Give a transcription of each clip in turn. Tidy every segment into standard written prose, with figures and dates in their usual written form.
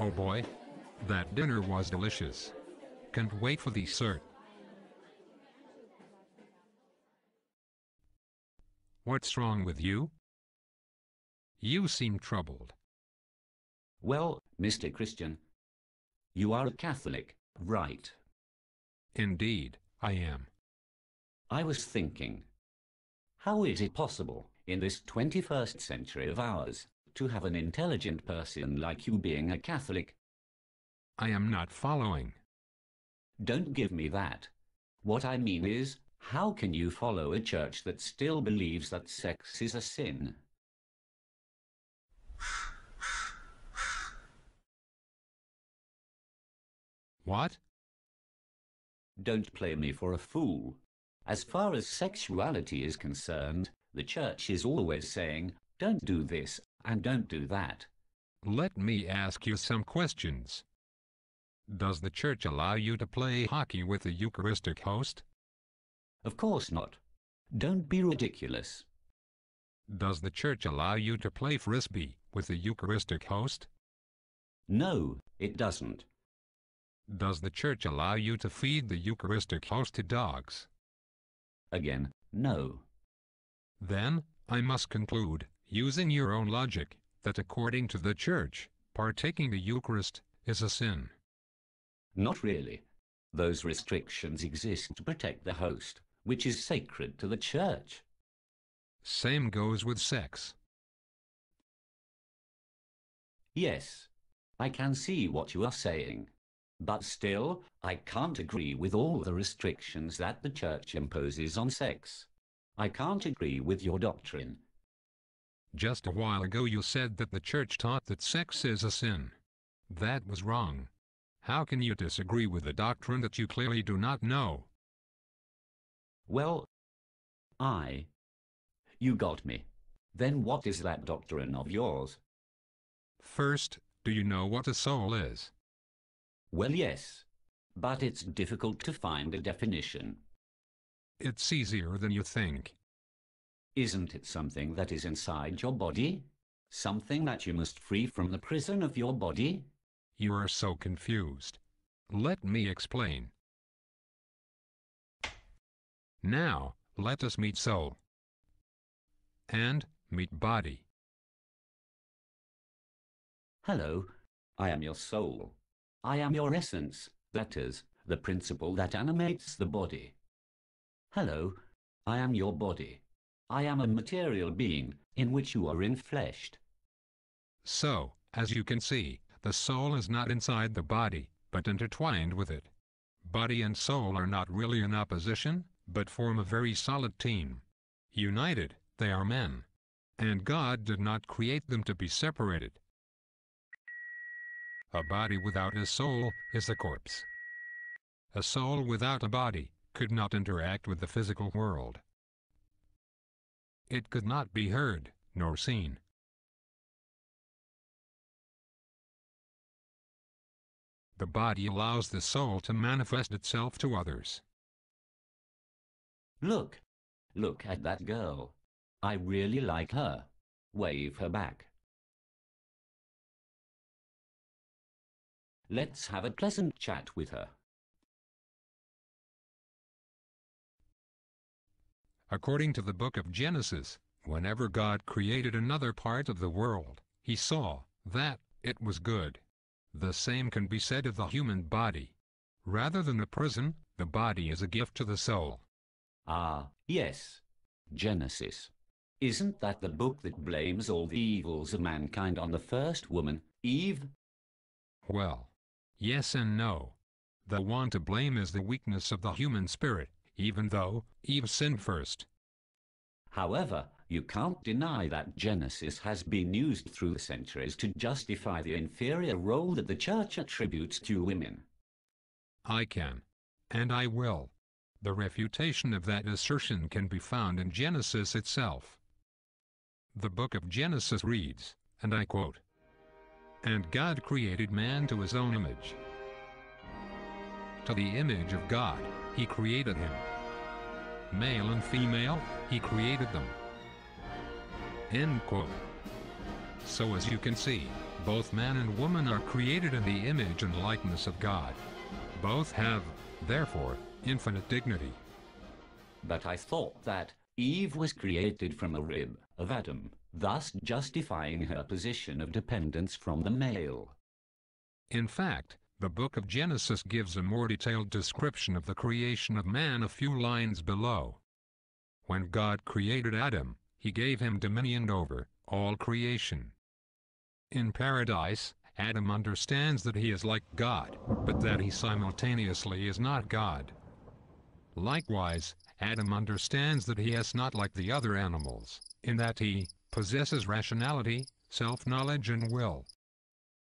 Oh boy! That dinner was delicious. Can't wait for dessert. What's wrong with you? You seem troubled. Well, Mr. Christian, you are a Catholic, right? Indeed, I am. I was thinking, how is it possible, in this 21st century of ours, to have an intelligent person like you being a Catholic? I am not following. Don't give me that. What I mean is, how can you follow a church that still believes that sex is a sin? What? Don't play me for a fool. As far as sexuality is concerned, the church is always saying, don't do this and don't do that. Let me ask you some questions. Does the church allow you to play hockey with the Eucharistic host? Of course not. Don't be ridiculous. Does the church allow you to play frisbee with the Eucharistic host? No, it doesn't. Does the church allow you to feed the Eucharistic host to dogs? Again, no. Then, I must conclude, using your own logic, that according to the church, partaking the Eucharist is a sin. Not really. Those restrictions exist to protect the host, which is sacred to the church. Same goes with sex. Yes, I can see what you are saying. But still, I can't agree with all the restrictions that the church imposes on sex. I can't agree with your doctrine. Just a while ago you said that the church taught that sex is a sin. That was wrong. How can you disagree with a doctrine that you clearly do not know? Well, you got me. Then what is that doctrine of yours? First, do you know what a soul is? Well, yes, but it's difficult to find a definition. It's easier than you think. Isn't it something that is inside your body? Something that you must free from the prison of your body? You are so confused. Let me explain. Now, let us meet soul. And meet body. Hello, I am your soul. I am your essence, that is, the principle that animates the body. Hello, I am your body. I am a material being, in which you are infleshed. So, as you can see, the soul is not inside the body, but intertwined with it. Body and soul are not really in opposition, but form a very solid team. United, they are men. And God did not create them to be separated. A body without a soul is a corpse. A soul without a body could not interact with the physical world. It could not be heard, nor seen. The body allows the soul to manifest itself to others. Look at that girl. I really like her. Wave her back. Let's have a pleasant chat with her. According to the book of Genesis, whenever God created another part of the world, he saw that it was good. The same can be said of the human body. Rather than a prison, the body is a gift to the soul. Ah, yes. Genesis. Isn't that the book that blames all the evils of mankind on the first woman, Eve? Well, yes and no. The one to blame is the weakness of the human spirit, even though Eve sinned first. However, you can't deny that Genesis has been used through the centuries to justify the inferior role that the church attributes to women. I can. And I will. The refutation of that assertion can be found in Genesis itself. The book of Genesis reads, and I quote, "And God created man to his own image. To the image of God, he created him. Male and female, he created them." End quote. So as you can see, Both man and woman are created in the image and likeness of God. Both have, therefore, infinite dignity. But I thought that Eve was created from a rib of Adam, thus justifying her position of dependence from the male. In fact, the book of Genesis gives a more detailed description of the creation of man a few lines below. When God created Adam, he gave him dominion over all creation. In paradise, Adam understands that he is like God, but that he simultaneously is not God. Likewise, Adam understands that he is not like the other animals, in that he possesses rationality, self-knowledge and will.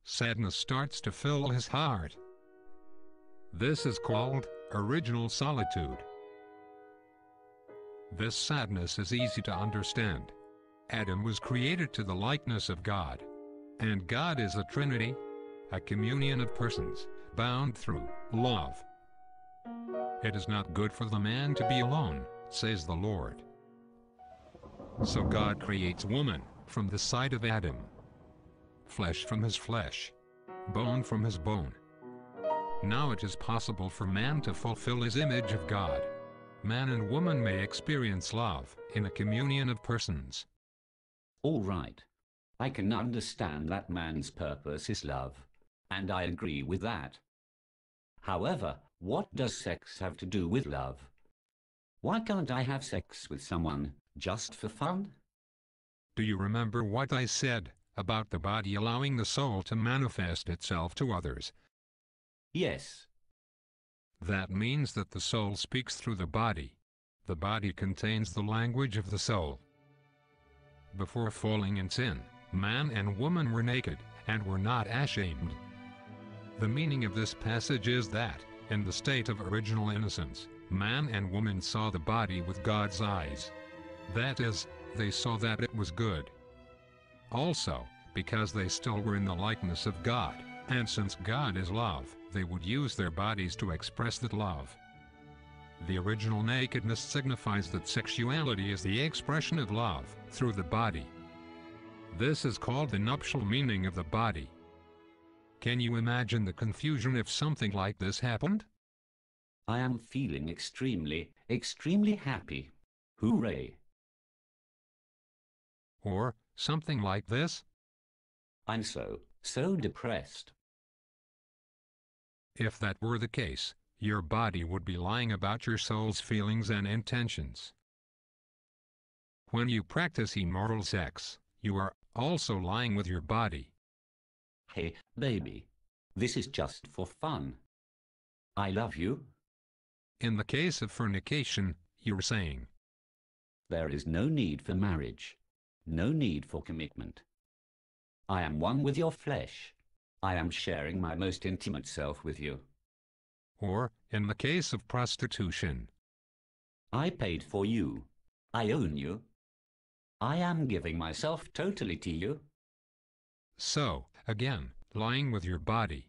Sadness starts to fill his heart. This is called original solitude. This sadness is easy to understand. Adam was created to the likeness of God. And God is a Trinity, a communion of persons, bound through love. It is not good for the man to be alone, says the Lord. So God creates woman from the side of Adam, flesh from his flesh, bone from his bone. Now it is possible for man to fulfill his image of God. Man and woman may experience love in a communion of persons. All right. I can understand that man's purpose is love, and I agree with that. However, what does sex have to do with love? Why can't I have sex with someone just for fun? Do you remember what I said about the body allowing the soul to manifest itself to others? Yes. That means that the soul speaks through the body. The body contains the language of the soul. Before falling in sin, man and woman were naked, and were not ashamed. The meaning of this passage is that, in the state of original innocence, man and woman saw the body with God's eyes. That is, they saw that it was good. Also, because they still were in the likeness of God, and since God is love, they would use their bodies to express that love. The original nakedness signifies that sexuality is the expression of love through the body. This is called the nuptial meaning of the body. Can you imagine the confusion if something like this happened? I am feeling extremely happy. Hooray! Or something like this? I'm so depressed. If that were the case, your body would be lying about your soul's feelings and intentions. When you practice immoral sex, you are also lying with your body. Hey, baby. This is just for fun. I love you. In the case of fornication, you're saying, there is no need for marriage. No need for commitment. I am one with your flesh. I am sharing my most intimate self with you. Or, in the case of prostitution, I paid for you. I own you. I am giving myself totally to you. So, again, lying with your body.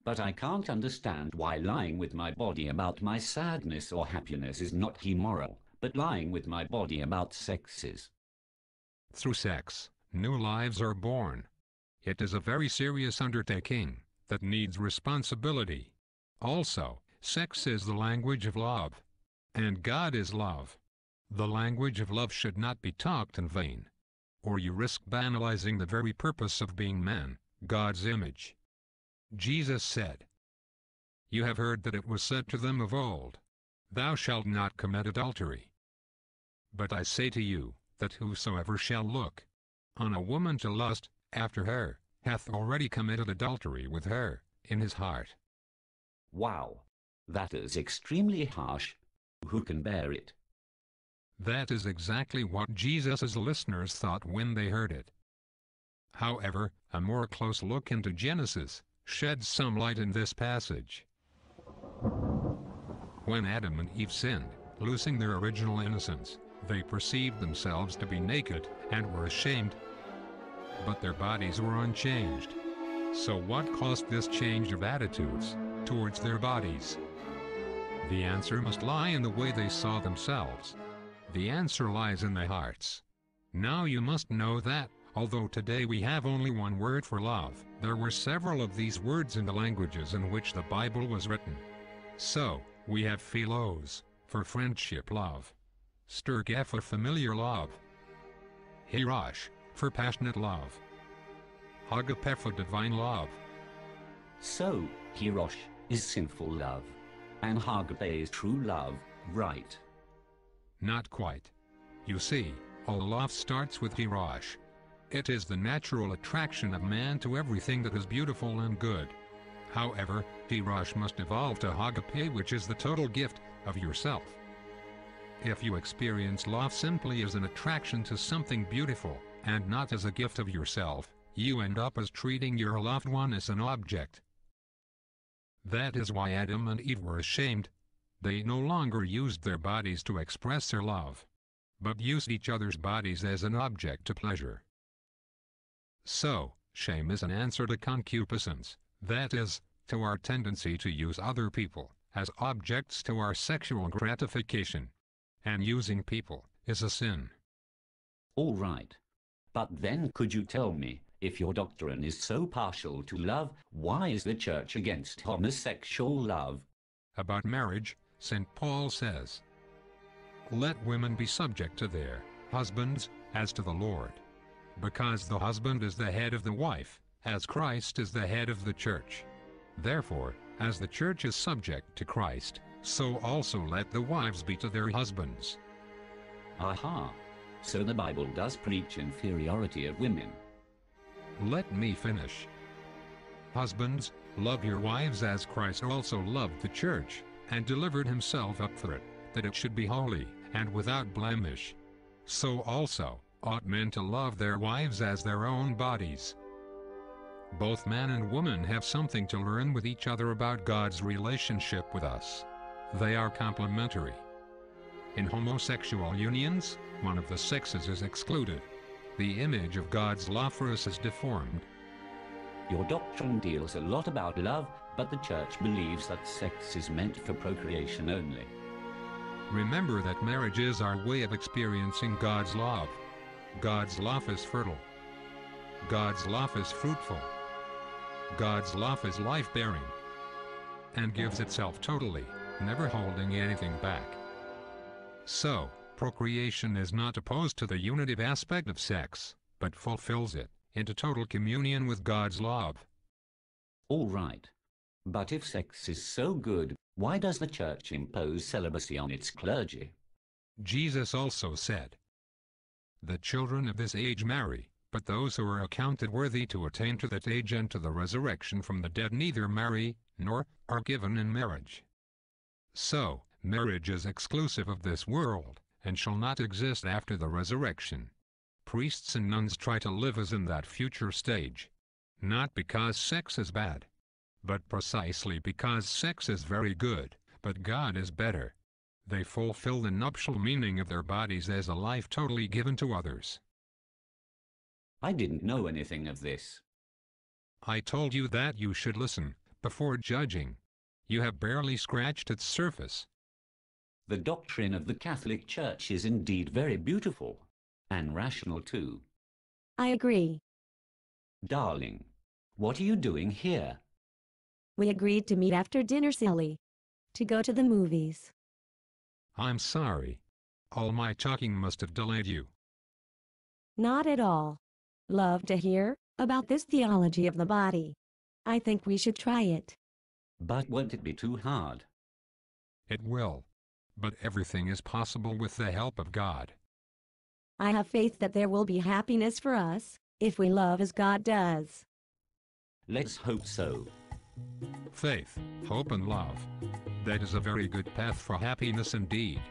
But I can't understand why lying with my body about my sadness or happiness is not immoral, but lying with my body about sex is. Through sex, new lives are born. It is a very serious undertaking that needs responsibility. Also, sex is the language of love. And God is love. The language of love should not be talked in vain, or you risk banalizing the very purpose of being man, God's image. Jesus said, "You have heard that it was said to them of old, Thou shalt not commit adultery. But I say to you, that whosoever shall look on a woman to lust after her, hath already committed adultery with her in his heart." Wow, that is extremely harsh. Who can bear it? That is exactly what Jesus' listeners thought when they heard it. However, a more close look into Genesis sheds some light in this passage. When Adam and Eve sinned, losing their original innocence, they perceived themselves to be naked and were ashamed. But their bodies were unchanged. So what caused this change of attitudes towards their bodies? The answer must lie in the way they saw themselves. The answer lies in their hearts. Now you must know that, Although today we have only one word for love, there were several of these words in the languages in which the Bible was written. So, we have philos, for friendship love. Storge for familiar love. Hirosh, for passionate love. Agape for divine love. So, Hirosh is sinful love, and agape is true love, right? Not quite. You see, all love starts with Hirosh. It is the natural attraction of man to everything that is beautiful and good. However, Hirosh must evolve to agape, which is the total gift of yourself. If you experience love simply as an attraction to something beautiful, and not as a gift of yourself, you end up as treating your loved one as an object. That is why Adam and Eve were ashamed. They no longer used their bodies to express their love, but used each other's bodies as an object to pleasure. So, shame is an answer to concupiscence, that is, to our tendency to use other people as objects to our sexual gratification. And using people is a sin. All right. But then could you tell me, if your doctrine is so partial to love, why is the church against homosexual love? About marriage, St. Paul says, "Let women be subject to their husbands, as to the Lord. Because the husband is the head of the wife, as Christ is the head of the church. Therefore, as the church is subject to Christ, so also let the wives be to their husbands." Aha! So the Bible does preach inferiority of women. Let me finish. Husbands, love your wives as Christ also loved the church, and delivered himself up for it, that it should be holy, and without blemish. So also ought men to love their wives as their own bodies. Both man and woman have something to learn with each other about God's relationship with us. They are complementary. In homosexual unions, one of the sexes is excluded. The image of God's love for us is deformed. Your doctrine deals a lot about love, but the church believes that sex is meant for procreation only. Remember that marriage is our way of experiencing God's love. God's love is fertile. God's love is fruitful. God's love is life-bearing, and gives itself totally, never holding anything back. So, procreation is not opposed to the unitive aspect of sex, but fulfills it into total communion with God's love. All right. But if sex is so good, why does the church impose celibacy on its clergy? Jesus also said, "The children of this age marry, but those who are accounted worthy to attain to that age and to the resurrection from the dead neither marry, nor are given in marriage." So, marriage is exclusive of this world, and shall not exist after the resurrection. Priests and nuns try to live as in that future stage. Not because sex is bad, but precisely because sex is very good, but God is better. They fulfill the nuptial meaning of their bodies as a life totally given to others. I didn't know anything of this. I told you that you should listen, before judging. You have barely scratched its surface. The doctrine of the Catholic Church is indeed very beautiful, and rational too. I agree. Darling, what are you doing here? We agreed to meet after dinner, silly. To go to the movies. I'm sorry. All my talking must have delayed you. Not at all. Love to hear about this theology of the body. I think we should try it. But won't it be too hard? It will. But everything is possible with the help of God. I have faith that there will be happiness for us, if we love as God does. Let's hope so. Faith, hope and love. That is a very good path for happiness indeed.